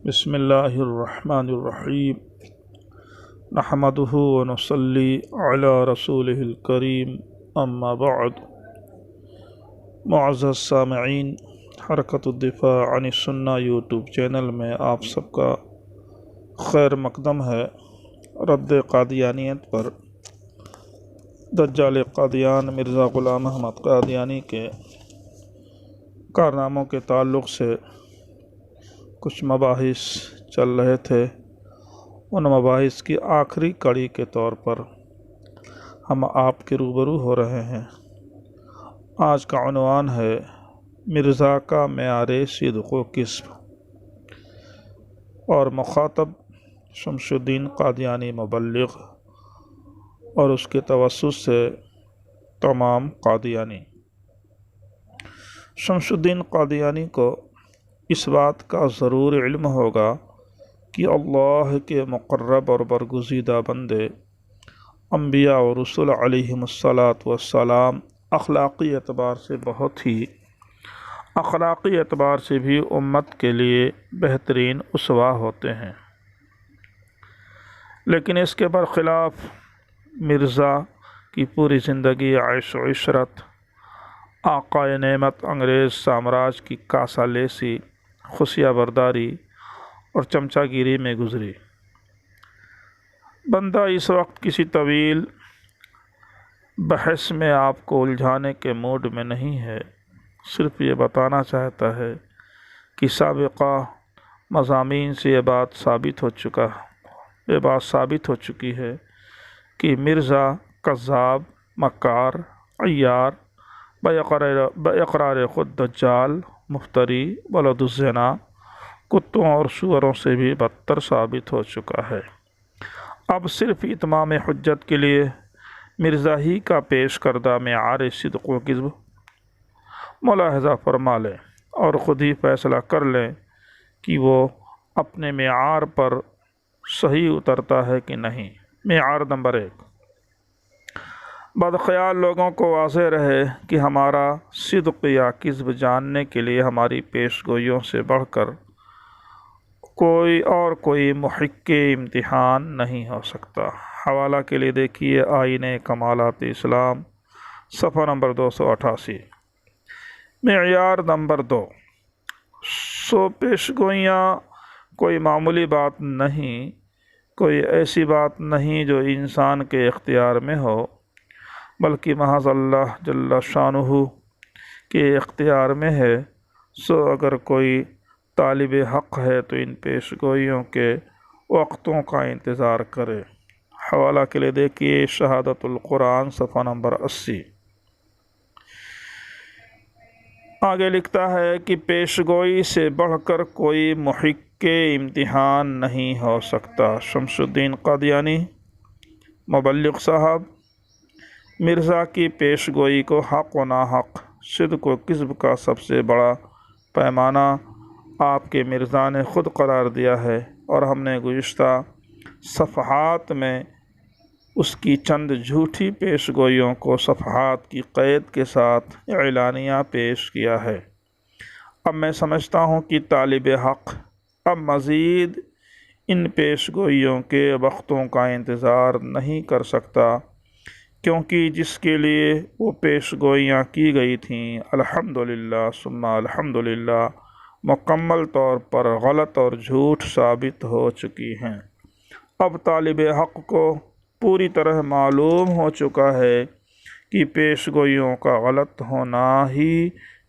بسم اللہ الرحمن الرحیم نحمدہ ونصلی علی رسولہ الکریم اما بعد۔ معزز سامعین، حرکت الدفاع عن السنہ یوٹیوب چینل میں آپ سب کا خیر مقدم ہے۔ رد قادیانیت پر دجال قادیان مرزا غلام احمد قادیانی کے کارناموں کے تعلق سے کچھ مباحث چل رہے تھے۔ ان مباحث کی آخری کڑی کے طور پر ہم آپ کے روبرو ہو رہے ہیں۔ آج کا عنوان ہے مرزا کا معیار صدق و کذب، اور مخاطب شمس الدین قادیانی مبلغ اور اس کے توسط سے تمام قادیانی۔ شمس الدین قادیانی کو اس بات کا ضرور علم ہوگا کہ اللہ کے مقرب اور برگزیدہ بندے انبیاء و رسول علیہم السلام اخلاقی اعتبار سے بھی امت کے لیے بہترین اسوہ ہوتے ہیں، لیکن اس کے برخلاف مرزا کی پوری زندگی عیش و عشرت، آقائے نعمت انگریز سامراج کی کاسہ لیسی، خفیہ برداری اور چمچہ گیری میں گزری۔ بندہ اس وقت کسی طویل بحث میں آپ کو الجھانے کے موڈ میں نہیں ہے، صرف یہ بتانا چاہتا ہے کہ سابقہ مضامین سے یہ بات ثابت ہو چکی ہے کہ مرزا کذاب، مکار، عیار، باقرار خود دجال، مفتری، ولد الزنا، کتوں اور سوروں سے بھی بدتر ثابت ہو چکا ہے۔ اب صرف اتمام حجت کے لیے مرزا ہی کا پیش کردہ معیار صدق و کذب ملاحظہ فرما لیں اور خود ہی فیصلہ کر لیں کہ وہ اپنے معیار پر صحیح اترتا ہے کہ نہیں۔ معیار نمبر 1، بدخیال لوگوں کو واضح رہے کہ ہمارا صدق یا کذب جاننے کے لیے ہماری پیش گوئیوں سے بڑھ کر کوئی محق امتحان نہیں ہو سکتا۔ حوالہ کے لیے دیکھیے آئین کمالات اسلام، صفحہ نمبر 288۔ معیار نمبر 2، پیش گوئیاں کوئی معمولی بات نہیں، کوئی ایسی بات نہیں جو انسان کے اختیار میں ہو، بلکہ محض اللہ جل شانہ کے اختیار میں ہے۔ اگر کوئی طالب حق ہے تو ان پیش گوئیوں کے وقتوں کا انتظار کرے۔ حوالہ کے لیے دیکھیے شہادت القرآن، صفحہ نمبر 80۔ آگے لکھتا ہے کہ پیش گوئی سے بڑھ کر کوئی محق امتحان نہیں ہو سکتا۔ شمس الدین قادیانی مبلغ صاحب، مرزا کی پیش گوئی کو حق و ناحق، صدق و کذب کا سب سے بڑا پیمانہ آپ کے مرزا نے خود قرار دیا ہے، اور ہم نے گزشتہ صفحات میں اس کی چند جھوٹی پیش گوئیوں کو صفحات کی قید کے ساتھ اعلانیہ پیش کیا ہے۔ اب میں سمجھتا ہوں کہ طالب حق اب مزید ان پیش گوئیوں کے وقتوں کا انتظار نہیں کر سکتا، کیونکہ جس کے لیے وہ پیش گوئیاں کی گئی تھیں الحمدللہ ثم الحمدللہ مکمل طور پر غلط اور جھوٹ ثابت ہو چکی ہیں۔ اب طالب حق کو پوری طرح معلوم ہو چکا ہے کہ پیش گوئیوں کا غلط ہونا ہی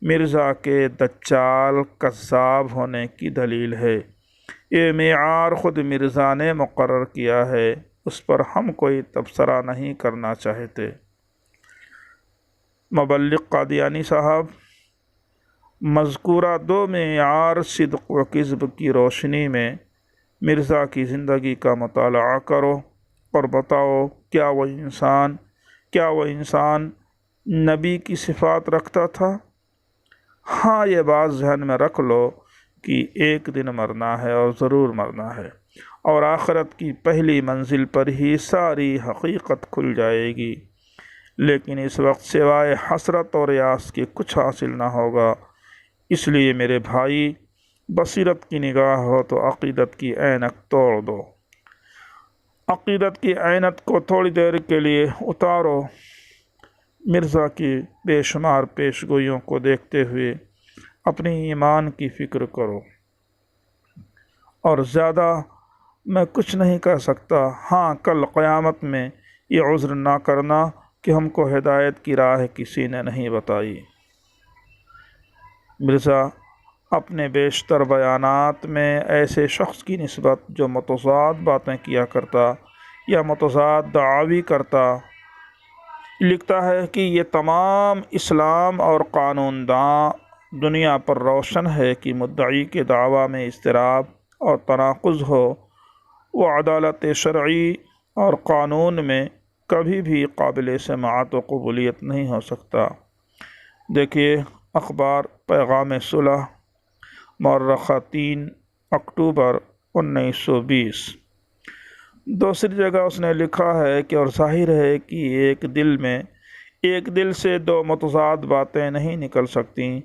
مرزا کے دجال کذاب ہونے کی دلیل ہے۔ یہ معیار خود مرزا نے مقرر کیا ہے، اس پر ہم کوئی تبصرہ نہیں کرنا چاہتے۔ مبلغ قادیانی صاحب، مذکورہ دو معیار صدق و کذب کی روشنی میں مرزا کی زندگی کا مطالعہ کرو اور بتاؤ کیا وہ انسان نبی کی صفات رکھتا تھا؟ ہاں، یہ بات ذہن میں رکھ لو کہ ایک دن مرنا ہے اور ضرور مرنا ہے، اور آخرت کی پہلی منزل پر ہی ساری حقیقت کھل جائے گی، لیکن اس وقت سوائے حسرت اور یاس کے کچھ حاصل نہ ہوگا۔ اس لیے میرے بھائی، بصیرت کی نگاہ ہو تو عقیدت کی عینک توڑ دو۔ عقیدت کی عینت کو تھوڑی دیر کے لیے اتارو۔ مرزا کی بے شمار پیش گوئیوں کو دیکھتے ہوئے اپنی ایمان کی فکر کرو۔ اور زیادہ میں کچھ نہیں کر سکتا، ہاں کل قیامت میں یہ عذر نہ کرنا کہ ہم کو ہدایت کی راہ کسی نے نہیں بتائی۔ مرزا اپنے بیشتر بیانات میں ایسے شخص کی نسبت جو متضاد باتیں کیا کرتا یا متضاد دعاوی کرتا لکھتا ہے کہ یہ تمام اسلام اور قانون داں دنیا پر روشن ہے کہ مدعی کے دعویٰ میں اضطراب اور تناقض ہو وہ عدالت شرعی اور قانون میں کبھی بھی قابل سماعت و قبولیت نہیں ہو سکتا۔ دیکھیے اخبار پیغام صلح مورخہ 3 اکتوبر 1920۔ دوسری جگہ اس نے لکھا ہے کہ اور ظاہر ہے کہ ایک دل سے دو متضاد باتیں نہیں نکل سکتیں،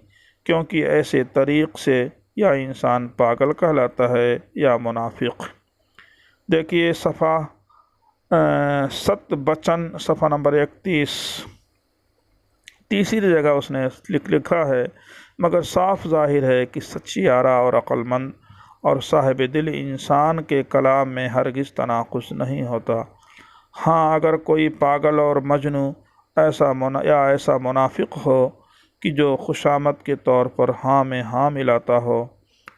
کیونکہ ایسے طریق سے یا انسان پاگل کہلاتا ہے یا منافق۔ دیکھیے صفحہ ست بچن صفحہ نمبر 31۔ تیسری جگہ اس نے لکھا ہے مگر صاف ظاہر ہے کہ سچی آرا اور عقل مند اور صاحب دل انسان کے کلام میں ہرگز تناقض نہیں ہوتا۔ ہاں اگر کوئی پاگل اور مجنوں ایسا منافق ہو کہ جو خوشامد کے طور پر ہاں میں ہاں ملاتا ہو،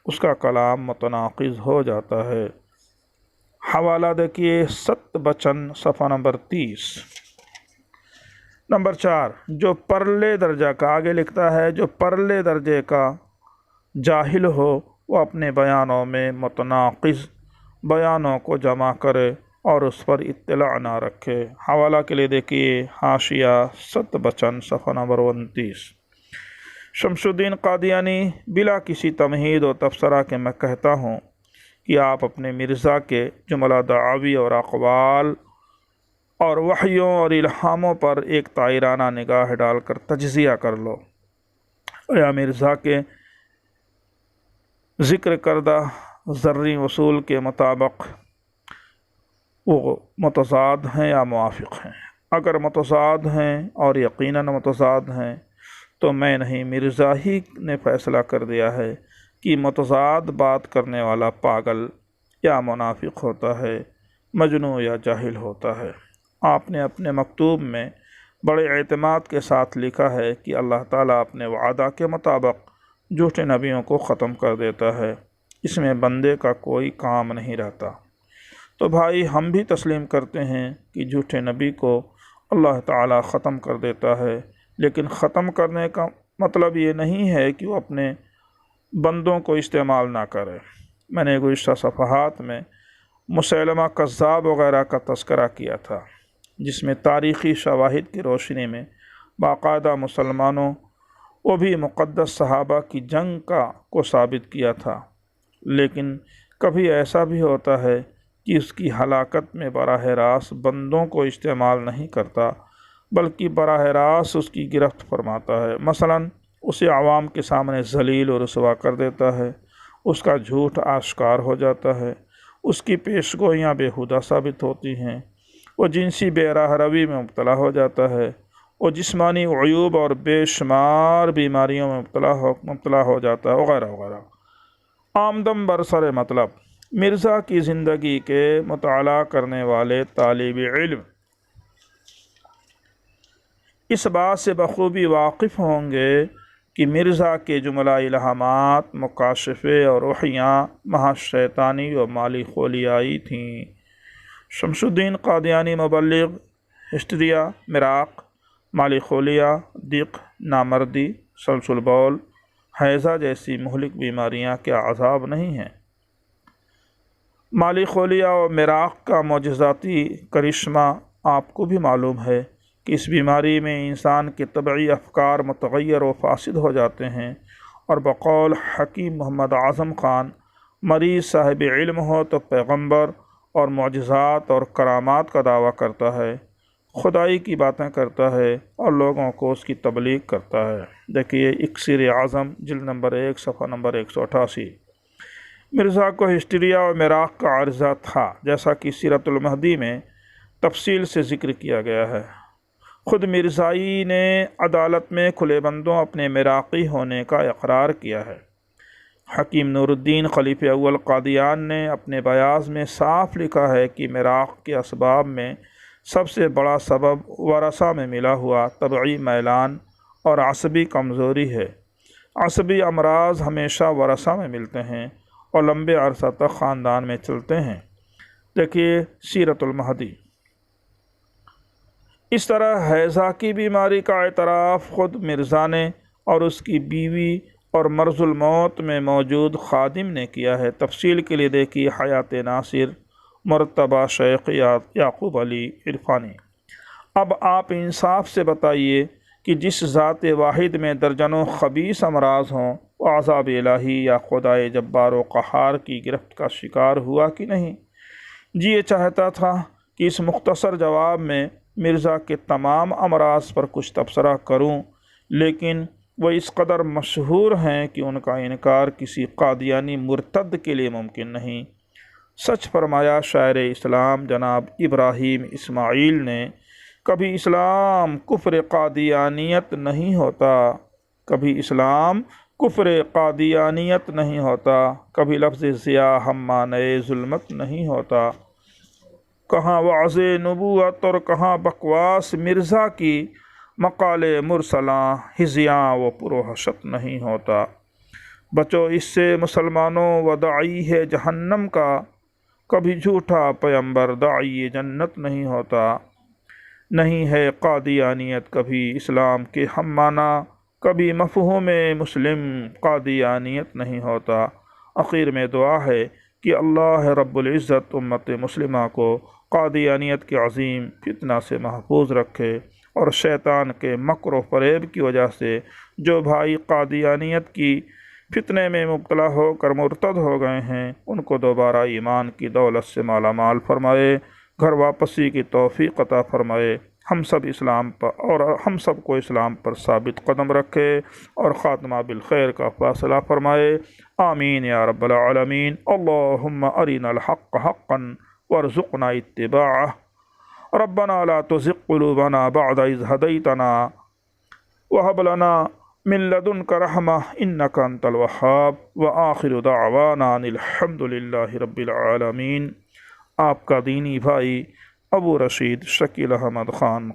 اس کا کلام متناقض ہو جاتا ہے۔ حوالہ دیکھیے ست بچن صفحہ نمبر 30۔ نمبر 4، جو پرلے درجہ کا آگے لکھتا ہے جو پرلے درجے کا جاہل ہو وہ اپنے بیانوں میں متناقض بیانوں کو جمع کرے اور اس پر اطلاع نہ رکھے۔ حوالہ کے لیے دیکھیے حاشیہ ست بچن صفحہ نمبر 29۔ شمس الدین قادیانی بلا کسی تمہید و تبصرہ کے میں کہتا ہوں کہ آپ اپنے مرزا کے جملہ دعاوی اور اقوال اور وحیوں اور الہاموں پر ایک طائرانہ نگاہ ڈال کر تجزیہ کر لو۔ یا مرزا کے ذکر کردہ ذرّی اصول کے مطابق وہ متضاد ہیں یا موافق ہیں؟ اگر متضاد ہیں اور یقیناً متضاد ہیں تو میں نہیں مرزا ہی نے فیصلہ کر دیا ہے کہ متضاد بات کرنے والا پاگل یا منافق ہوتا ہے، مجنون یا جاہل ہوتا ہے۔ آپ نے اپنے مکتوب میں بڑے اعتماد کے ساتھ لکھا ہے کہ اللہ تعالیٰ اپنے وعدہ کے مطابق جھوٹے نبیوں کو ختم کر دیتا ہے، اس میں بندے کا کوئی کام نہیں رہتا۔ تو بھائی ہم بھی تسلیم کرتے ہیں کہ جھوٹے نبی کو اللہ تعالیٰ ختم کر دیتا ہے، لیکن ختم کرنے کا مطلب یہ نہیں ہے کہ وہ اپنے بندوں کو استعمال نہ کرے۔ میں نے گزشتہ صفحات میں مسیلمہ کذاب وغیرہ کا تذکرہ کیا تھا، جس میں تاریخی شواہد کی روشنی میں باقاعدہ مسلمانوں وہ بھی مقدس صحابہ کی جنگ کو ثابت کیا تھا، لیکن کبھی ایسا بھی ہوتا ہے کہ اس کی ہلاکت میں براہ راست بندوں کو استعمال نہیں کرتا بلکہ براہ راست اس کی گرفت فرماتا ہے۔ مثلاً اسے عوام کے سامنے ذلیل و رسوا کر دیتا ہے، اس کا جھوٹ آشکار ہو جاتا ہے، اس کی پیش گوئیاں بیہودہ ثابت ہوتی ہیں، وہ جنسی بے راہ روی میں مبتلا ہو جاتا ہے، وہ جسمانی عیوب اور بے شمار بیماریوں میں مبتلا ہو جاتا ہے وغیرہ وغیرہ۔ آمدم برسر مطلب مرزا کی زندگی کے مطالعہ کرنے والے طالب علم اس بات سے بخوبی واقف ہوں گے کہ مرزا کے جملہ الہامات، مکاشفے اور وحیاں محض شیطانی و مالی خولیائی تھیں۔ شمس الدین قادیانی مبلغ ہسٹریا، مراق، مالی خولیہ، دق، نامردی، سلسل بول، حیضہ جیسی مہلک بیماریاں کیا عذاب نہیں ہیں؟ مالی خولیہ و مراق کا معجزاتی کرشمہ آپ کو بھی معلوم ہے کہ اس بیماری میں انسان کے طبعی افکار متغیر و فاسد ہو جاتے ہیں، اور بقول حکیم محمد اعظم خان مریض صاحب علم ہو تو پیغمبر اور معجزات اور کرامات کا دعویٰ کرتا ہے، خدائی کی باتیں کرتا ہے اور لوگوں کو اس کی تبلیغ کرتا ہے۔ دیکھیے اکسیر اعظم جلد نمبر 1 صفحہ نمبر 188۔ مرزا کو ہسٹیریا اور میراق کا عارضہ تھا، جیسا کہ سیرت المہدی میں تفصیل سے ذکر کیا گیا ہے۔ خود مرزائی نے عدالت میں کھلے بندوں اپنے میراقی ہونے کا اقرار کیا ہے۔ حکیم نور الدین خلیفہ اول قادیان نے اپنے بیاض میں صاف لکھا ہے کہ میراق کے اسباب میں سب سے بڑا سبب ورثہ میں ملا ہوا طبعی میلان اور عصبی کمزوری ہے۔ عصبی امراض ہمیشہ ورثہ میں ملتے ہیں اور لمبے عرصہ تک خاندان میں چلتے ہیں۔ دیکھیے سیرت المہدی۔ اس طرح حیضہ کی بیماری کا اعتراف خود مرزا نے اور اس کی بیوی اور مرض الموت میں موجود خادم نے کیا ہے۔ تفصیل کے لیے دیکھیے حیات ناصر مرتبہ شیخ یعقوب علی عرفانی۔ اب آپ انصاف سے بتائیے کہ جس ذات واحد میں درجنوں خبیث امراض ہوں، وہ عذاب الہی یا خدائے جبار و قہار کی گرفت کا شکار ہوا کہ نہیں؟ جی یہ چاہتا تھا کہ اس مختصر جواب میں مرزا کے تمام امراض پر کچھ تبصرہ کروں، لیکن وہ اس قدر مشہور ہیں کہ ان کا انکار کسی قادیانی مرتد کے لیے ممکن نہیں۔ سچ فرمایا شاعر اسلام جناب ابراہیم اسماعیل نے، کبھی اسلام کفر قادیانیت نہیں ہوتا، کبھی اسلام کفر قادیانیت نہیں ہوتا، کبھی لفظ ضیاء ہم معنی ظلمت نہیں ہوتا۔ کہاں وعظ نبوت اور کہاں بکواس مرزا کی، مقال مرسلاں ہزیاں و پروحشت نہیں ہوتا۔ بچو اس سے مسلمانوں، و داعی ہے جہنم کا، کبھی جھوٹا پیمبر داعی جنت نہیں ہوتا۔ نہیں ہے قادیانیت کبھی اسلام کے ہم معنی، کبھی مفہوم مسلم قادیانیت نہیں ہوتا۔ آخر میں دعا ہے کہ اللہ رب العزت امت مسلمہ کو قادیانیت کے عظیم فتنہ سے محفوظ رکھے، اور شیطان کے مکر و فریب کی وجہ سے جو بھائی قادیانیت کی فتنے میں مبتلا ہو کر مرتد ہو گئے ہیں، ان کو دوبارہ ایمان کی دولت سے مالا مال فرمائے، گھر واپسی کی توفیق عطا فرمائے، ہم سب کو اسلام پر ثابت قدم رکھے اور خاتمہ بالخیر کا فاصلہ فرمائے۔ آمین یا رب العالمین۔ اللہم ارنا الحق حقا وارزقنا اتباعہ، ربنا لا تزغ قلوبنا بعد اذ ہدیتنا وہب لنا من لدنک رحمہ انک انت الوہاب، وآخر دعوانا ان الحمد للہ رب العالمین۔ آپ کا دینی بھائی ابو رشید شکیل احمد خان۔